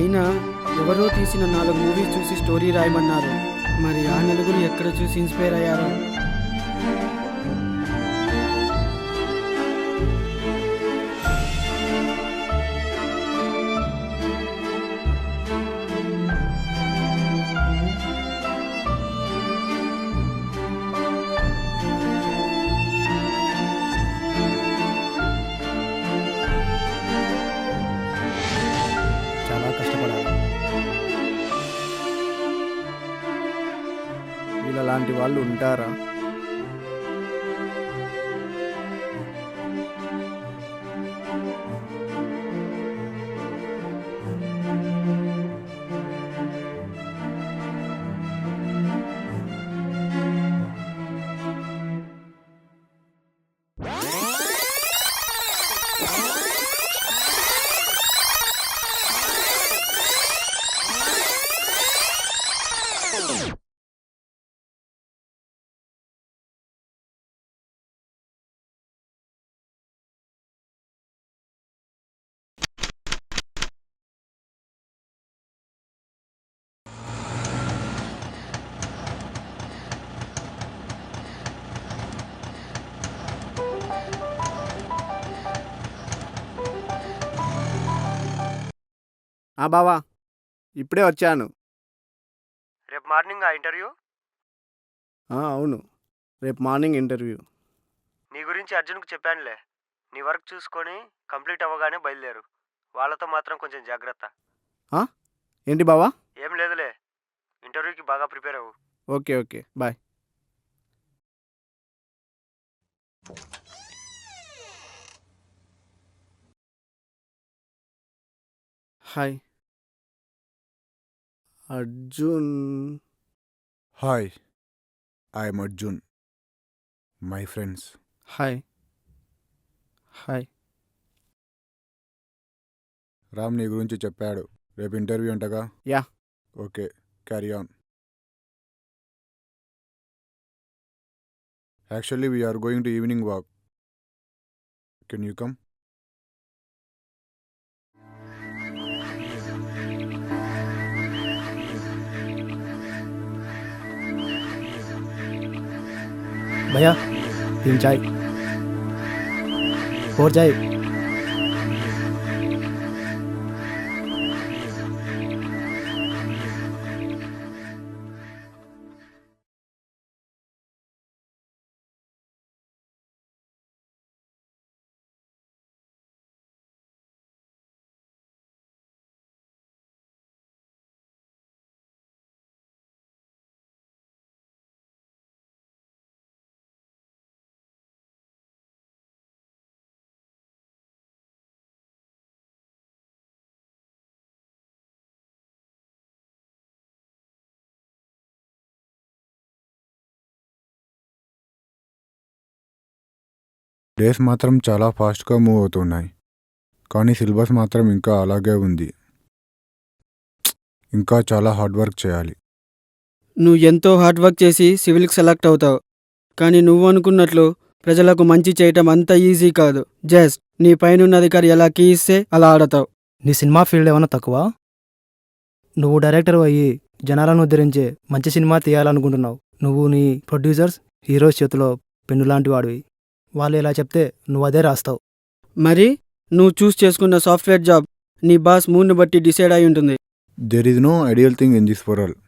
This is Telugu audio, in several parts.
అయినా ఎవరో తీసిన 4 మూవీస్ చూసి స్టోరీ రాయమన్నారు. మరి ఆ నలుగురు ఎక్కడ చూసి ఇన్స్పైర్ అయ్యారో. చాలా కష్టపడాలి. వీళ్ళలాంటి వాళ్ళు ఉంటారా? బావా, ఇప్పుడే వచ్చాను. రేపు మార్నింగ్ ఆ ఇంటర్వ్యూ? అవును, రేపు మార్నింగ్ ఇంటర్వ్యూ. నీ గురించి అర్జున్కు చెప్పానులే. నీ వర్క్ చూసుకొని కంప్లీట్ అవ్వగానే బయలుదేరు. వాళ్ళతో మాత్రం కొంచెం జాగ్రత్త. ఏంటి బావా? ఏం లేదులే, ఇంటర్వ్యూకి బాగా ప్రిపేర్ అవ్వు. Okay okay, bye. Hi Arjun. Hi, I am Arjun. My friends. Hi hi. Ram నీ గురించి చెప్పాడు. రేపు ఇంటర్వ్యూ అంటగా? Yeah. Okay, carry on. Actually, we are going to evening walk. Can you come? భయ్యా, 3 చాయ్, 4 చాయ్. డేస్ మాత్రం చాలా ఫాస్ట్గా మూవ్ అవుతున్నాయి, కానీ సిలబస్ మాత్రం ఇంకా అలాగే ఉంది. ఇంకా చాలా హార్డ్ వర్క్ చేయాలి. నువ్వు ఎంతో హార్డ్ వర్క్ చేసి సివిల్కి సెలెక్ట్ అవుతావు. కానీ నువ్వు అనుకున్నట్లు ప్రజలకు మంచి చేయటం అంత ఈజీ కాదు. జస్ట్ నీ పైనున్న అధికారి ఎలా కీ ఇస్తే అలా ఆడతావు. నీ సినిమా ఫీల్డ్ ఏమన్నా తక్కువ? నువ్వు డైరెక్టర్ అయ్యి జనాలను ఉద్ధరించే మంచి సినిమా తీయాలనుకుంటున్నావు. నువ్వు నీ ప్రొడ్యూసర్స్, హీరోస్ చేతిలో పెన్ను లాంటి వాడివి. వాళ్ళు ఇలా చెప్తే నువ్వు అదే రాస్తావు. మరి నువ్వు చూస్ చేసుకున్న సాఫ్ట్వేర్ జాబ్ నీ బాస్ మూడ్ని బట్టి డిసైడ్ అయి ఉంటుంది. There is no ideal thing in this world.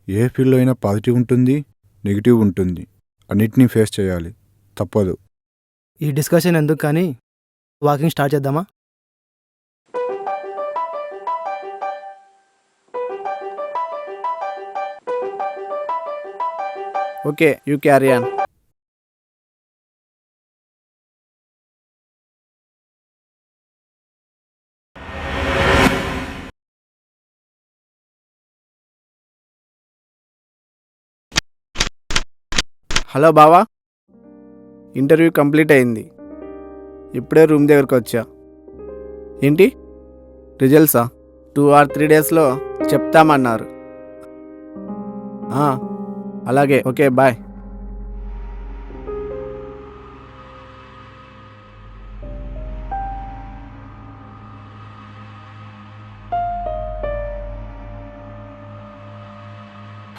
ఏ ఫీల్డ్లో అయినా పాజిటివ్ ఉంటుంది, నెగిటివ్ ఉంటుంది. అన్నిటినీ ఫేస్ చేయాలి, తప్పదు. ఈ డిస్కషన్ ఎందుకు కానీ వాకింగ్ స్టార్ట్ చేద్దామా? Okay, you carry on. Hello బావా, ఇంటర్వ్యూ కంప్లీట్ అయింది. ఇప్పుడే రూమ్ దగ్గరకు వచ్చా. ఏంటి రిజల్ట్సా? 2 or 3 డేస్లో చెప్తామన్నారు. అలాగే, okay, bye.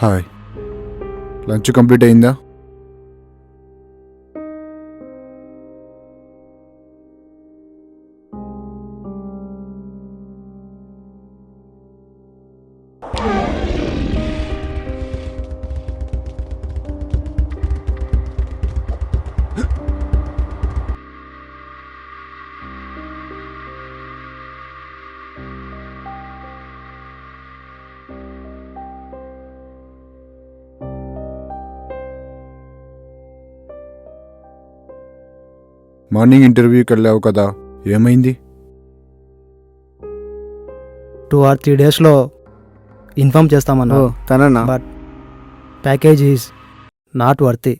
Hi, lunch complete అయిందా? మార్నింగ్ ఇంటర్వ్యూకి వెళ్ళావు కదా, ఏమైంది? 2 or 3 డేస్లో ఇన్ఫామ్ చేస్తామన్నా. ఓ తననా? But package is not worthy.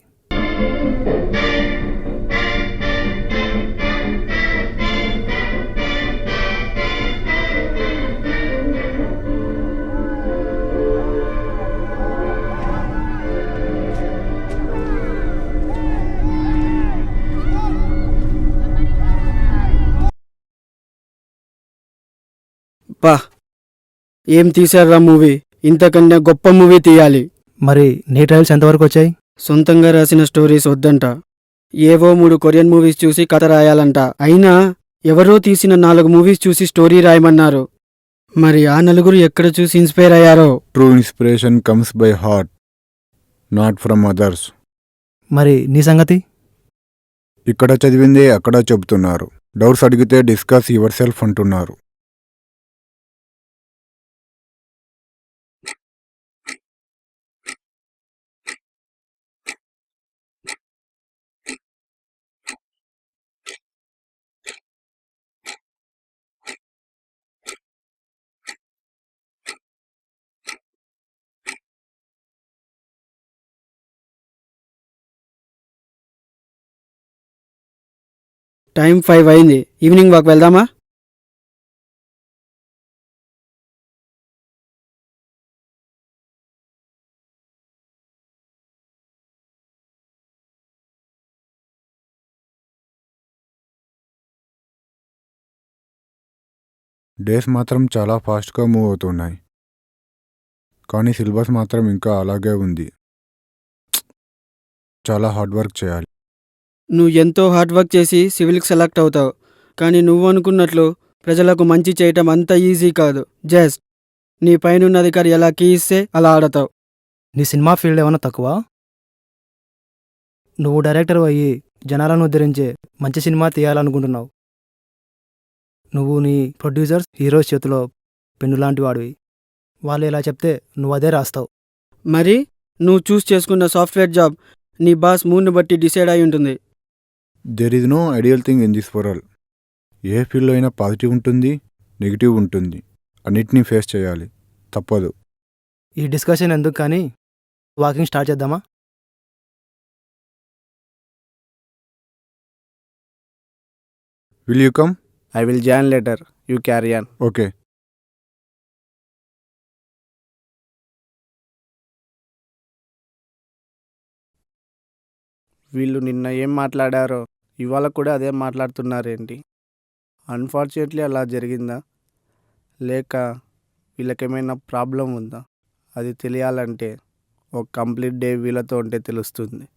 పా, ఏం తీశారా మూవీ? ఇంతకన్నా గొప్ప మూవీ తీయాలి. మరి నీ ట్రయల్స్ ఎంతవరకు వచ్చాయి? సొంతంగా రాసిన స్టోరీస్ వద్దంట, ఏవో 3 కొరియన్ మూవీస్ చూసి కథ రాయాలంట. అయినా ఎవరో తీసిన 4 మూవీస్ చూసి స్టోరీ రాయమన్నారు. మరి ఆ నలుగురు ఎక్కడ చూసి ఇన్స్పైర్ అయ్యారో. True inspiration comes by heart, not from others. మరి నీ సంగతి? ఇక్కడ చదివిందే అక్కడ చెబుతున్నారు. డౌట్స్ అడిగితే డిస్కస్ యువర్ సెల్ఫ్ అంటున్నారు. టైం 5 అయింది. ఈవినింగ్ వాక్ వెళ్దామా? డేస్ మాత్రం చాలా ఫాస్ట్గా మూవ్ అవుతున్నాయి, కానీ సిలబస్ మాత్రం ఇంకా అలాగే ఉంది. చాలా హార్డ్ వర్క్ చేయాలి. నువ్వు ఎంతో హార్డ్ వర్క్ చేసి సివిల్కి సెలెక్ట్ అవుతావు, కానీ నువ్వు అనుకున్నట్లు ప్రజలకు మంచి చేయటం అంత ఈజీ కాదు. జస్ట్ నీ పైనున్న అధికారి ఎలా కీ ఇస్తే అలా ఆడతావు. నీ సినిమా ఫీల్డ్ ఏమైనా తక్కువ? నువ్వు డైరెక్టర్ అయ్యి జనాలను ఉద్ధరించే మంచి సినిమా తీయాలనుకుంటున్నావు. నువ్వు నీ ప్రొడ్యూసర్స్ హీరోస్ చేతిలో పెన్ను లాంటి వాడివి. వాళ్ళు ఎలా చెప్తే నువ్వు అదే రాస్తావు. మరి నువ్వు చూస్ చేసుకున్న సాఫ్ట్వేర్ జాబ్ నీ బాస్ మూడ్ని బట్టి డిసైడ్ అయి ఉంటుంది. There is no ideal thing in this world. ఏ ఫీల్డ్లో అయినా పాజిటివ్ ఉంటుంది, నెగిటివ్ ఉంటుంది. అన్నిటినీ ఫేస్ చేయాలి, తప్పదు. ఈ డిస్కషన్ ఎందుకు కానీ వాకింగ్ స్టార్ట్ చేద్దామా? Will you come? I will join later, you carry on. Okay. వీళ్ళు నిన్న ఏం మాట్లాడారో ఇవాళ కూడా అదే మాట్లాడుతున్నారేంటి? అన్ఫార్చునేట్లీ అలా జరిగిందా, లేక వీళ్ళకేమైనా ప్రాబ్లం ఉందా? అది తెలియాలంటే ఒక కంప్లీట్ డే వీళ్ళతో ఉంటే తెలుస్తుంది.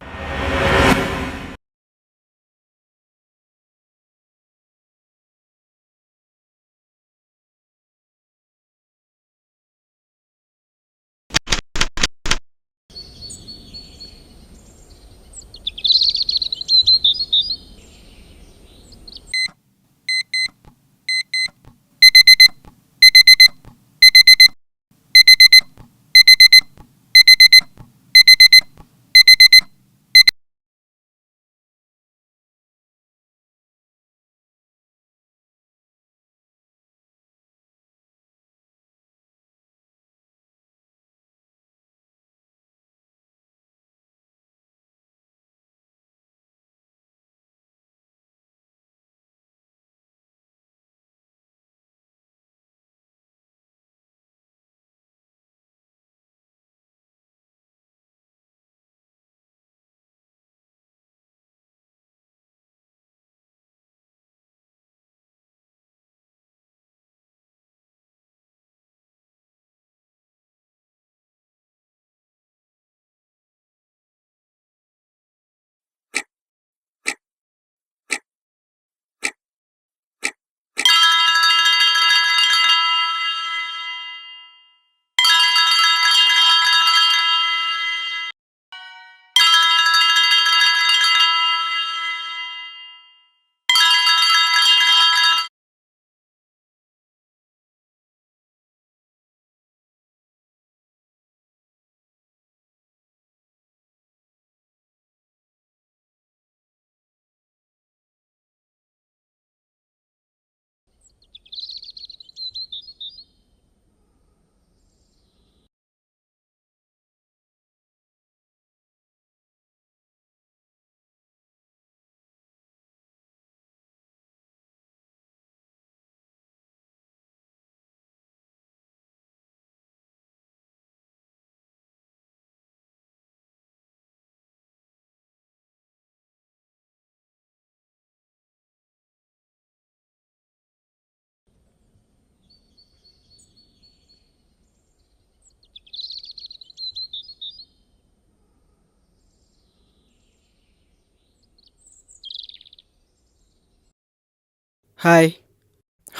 హాయ్.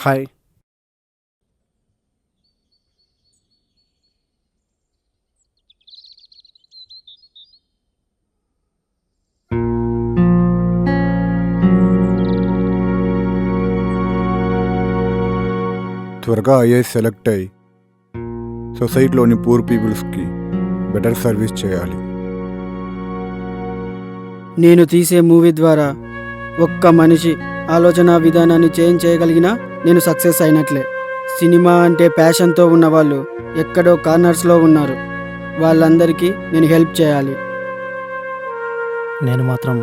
హాయ్. త్వరగా ఐఏఎస్ సెలెక్ట్ అయ్యి సొసైటీలోని పూర్ పీపుల్స్కి బెటర్ సర్వీస్ చేయాలి. నేను తీసే మూవీ ద్వారా ఒక్క మనిషి ఆలోచన విధానాన్ని చేంజ్ చేయగలిగినా నేను సక్సెస్ అయినట్లే. సినిమా అంటే ప్యాషన్తో ఉన్నవాళ్ళు ఎక్కడో కార్నర్స్లో ఉన్నారు. వాళ్ళందరికీ నేను హెల్ప్ చేయాలి. నేను మాత్రం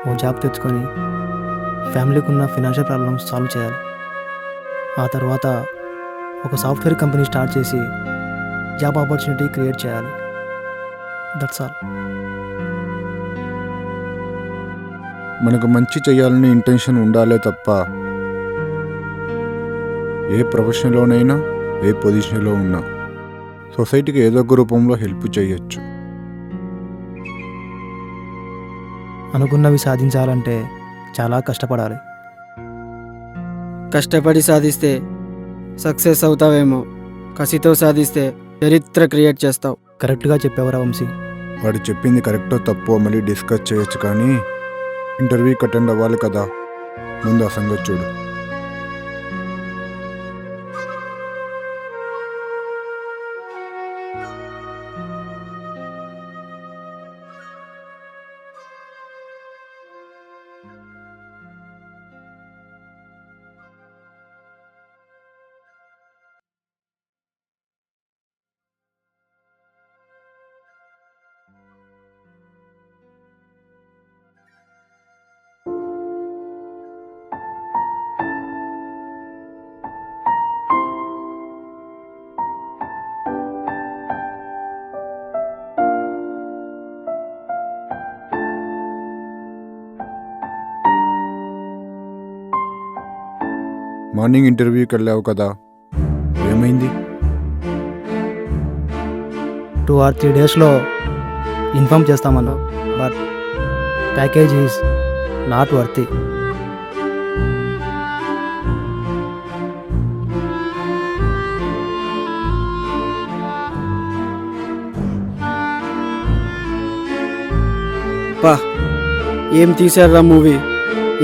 ఓ జాబ్ తెచ్చుకొని ఫ్యామిలీకి ఉన్న ఫినాన్షియల్ ప్రాబ్లమ్స్ సాల్వ్ చేయాలి. ఆ తర్వాత ఒక సాఫ్ట్వేర్ కంపెనీ స్టార్ట్ చేసి జాబ్ ఆపర్చునిటీ క్రియేట్ చేయాలి. That's all. మనకు మంచి చేయాలనే ఇంటెన్షన్ ఉండాలే తప్ప ఏ ప్రొఫెషన్లోనైనా ఏ పొజిషన్లో ఉన్నా సొసైటీకి ఏదో ఒక రూపంలో హెల్ప్ చేయొచ్చు. అనుకున్నవి సాధించాలంటే చాలా కష్టపడాలి. కష్టపడి సాధిస్తే సక్సెస్ అవుతావేమో, కసితో సాధిస్తే చరిత్ర క్రియేట్ చేస్తావు. కరెక్ట్గా చెప్పేవరా వంశీ. వాడు చెప్పింది కరెక్టో తప్పో మళ్ళీ డిస్కస్ చేయొచ్చు, కానీ ఇంటర్వ్యూకి అటెండ్ అవ్వాలి కదా. ముందు ఆ సంగతి చూడు. మార్నింగ్ ఇంటర్వ్యూకి వెళ్ళావు కదా, ఏమైంది? 2 or 3 డేస్లో ఇన్ఫామ్ చేస్తామన్నా, but package is not worthy. పా, ఏం తీశారా మూవీ?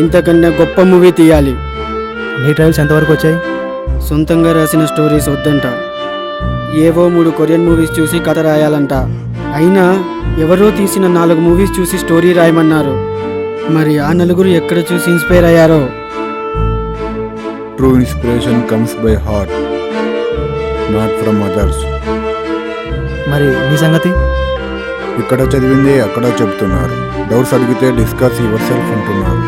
ఇంతకన్నా గొప్ప మూవీ తీయాలి. నీ ట్రయల్స్ ఎంతవరకు వచ్చాయి? సొంతంగా రాసిన స్టోరీస్ వద్దంట, ఏవో 3 కొరియన్ మూవీస్ చూసి కథ రాయాలంట. అయినా ఎవరో తీసిన 4 మూవీస్ చూసి స్టోరీ రాయమన్నారు. మరి ఆ నలుగురు ఎక్కడ చూసి ఇన్స్పైర్ అయ్యారో? True inspiration comes by heart, not from others. మరి నీ సంగతి? ఇక్కడ చదివిందే అక్కడ చెబుతున్నారు. డౌట్స్ అడిగితే డిస్కస్ యువర్ సెల్ఫ్ అంటున్నారు.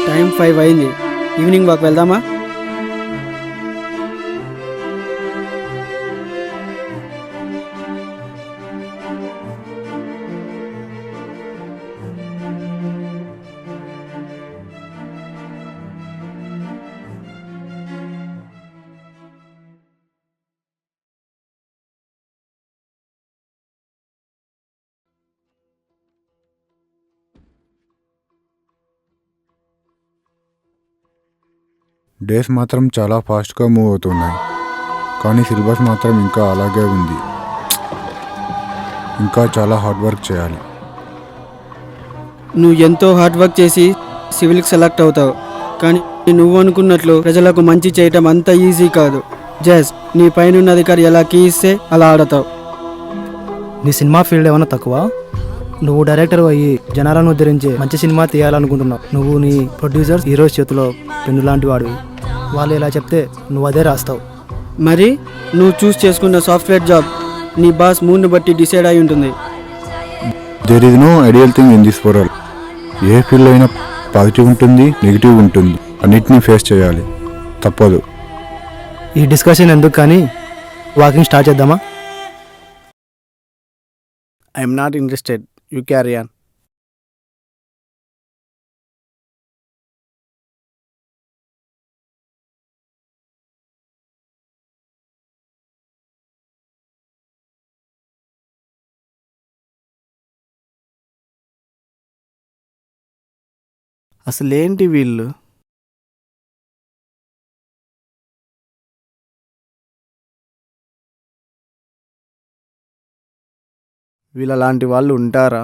టైం 5 అయింది. ఈవినింగ్ వాక్ వెళ్దామా? డేస్ మాత్రం చాలా ఫాస్ట్గా మూవ్ అవుతున్నాయి, కానీ సిలబస్ మాత్రం ఇంకా అలాగే ఉంది. ఇంకా చాలా హార్డ్ వర్క్ చేయాలి. నువ్వు ఎంతో హార్డ్ వర్క్ చేసి సివిల్కి సెలెక్ట్ అవుతావు, కానీ నువ్వు అనుకున్నట్లు ప్రజలకు మంచి చేయటం అంత ఈజీ కాదు. జస్ట్ నీ పైన అధికారి ఎలా కీ ఇస్తే అలా ఆడతావు. నీ సినిమా ఫీల్డ్ ఏమైనా తక్కువ? నువ్వు డైరెక్టర్ అయ్యి జనాలను ఉద్ధరించే మంచి సినిమా తీయాలనుకుంటున్నావు. నువ్వు నీ ప్రొడ్యూసర్స్ హీరోస్ చేతిలో పెన్ను లాంటి వాడివి. వాళ్ళు ఇలా చెప్తే నువ్వు అదే రాస్తావు. మరి నువ్వు చూస్ చేసుకున్న సాఫ్ట్వేర్ జాబ్ నీ బాస్ మూడ్ని బట్టి డిసైడ్ అయి ఉంటుంది. There is no ideal thing in this world. ఏ ఫీల్డ్లో అయినా పాజిటివ్ ఉంటుంది, నెగిటివ్ ఉంటుంది. అన్నిటినీ ఫేస్ చేయాలి, తప్పదు. ఈ డిస్కషన్ ఎందుకు కానీ వాకింగ్ స్టార్ట్ చేద్దామా? I'm not interested, you carry on. అసలేంటి వీళ్ళు? వీళ్ళలాంటి వాళ్ళు ఉంటారా?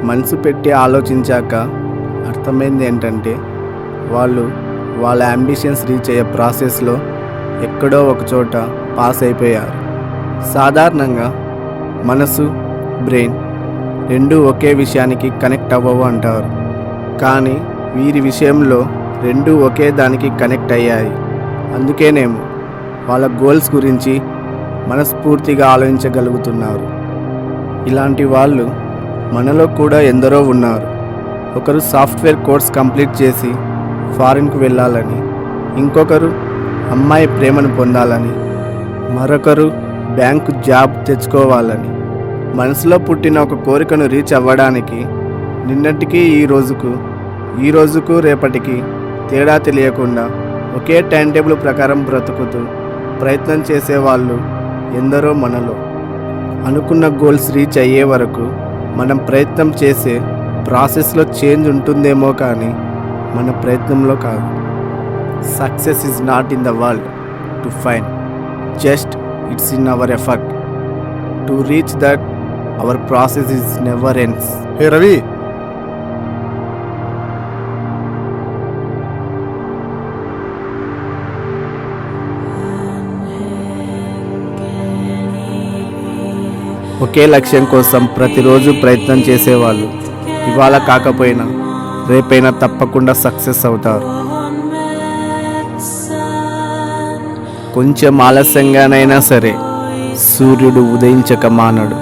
మనసు పెట్టి ఆలోచించాక అర్థమైంది ఏంటంటే వాళ్ళు వాళ్ళ అంబిషన్స్ రీచ్ అయ్యే ప్రాసెస్లో ఎక్కడో ఒక చోట పాస్ అయిపోయారు. సాధారణంగా మనసు, బ్రెయిన్ రెండూ ఒకే విషయానికి కనెక్ట్ అవ్వవు అంటారు. కానీ వీరి విషయంలో రెండూ ఒకే దానికి కనెక్ట్ అయ్యాయి. అందుకేనేమో వాళ్ళ గోల్స్ గురించి మనస్ఫూర్తిగా ఆలోచించగలుగుతున్నారు. ఇలాంటి వాళ్ళు మనలో కూడా ఎందరో ఉన్నారు. ఒకరు సాఫ్ట్వేర్ కోర్స్ కంప్లీట్ చేసి ఫారిన్కు వెళ్ళాలని, ఇంకొకరు అమ్మాయి ప్రేమను పొందాలని, మరొకరు బ్యాంకు జాబ్ తెచ్చుకోవాలని. మనసులో పుట్టిన ఒక కోరికను రీచ్ అవ్వడానికి నిన్నటికి ఈ రోజుకు రేపటికి తేడా తెలియకుండా ఒకే టైం టేబుల్ ప్రకారం బ్రతుకుతూ ప్రయత్నం చేసేవాళ్ళు ఎందరో మనలో. అనుకున్న గోల్స్ రీచ్ అయ్యే వరకు మనం ప్రయత్నం చేసే ప్రాసెస్లో చేంజ్ ఉంటుందేమో కానీ మన ప్రయత్నంలో కాదు. Success is not in the world to find, just it's in our effort to reach that. Our process is never ends. Hey Ravi, ఒకే లక్ష్యం కోసం ప్రతిరోజు ప్రయత్నం చేసేవాళ్ళు ఇవాళ కాకపోయినా రేపైనా తప్పకుండా సక్సెస్ అవుతారు. కొంచెం ఆలస్యంగానైనా సరే సూర్యుడు ఉదయించక మానడు.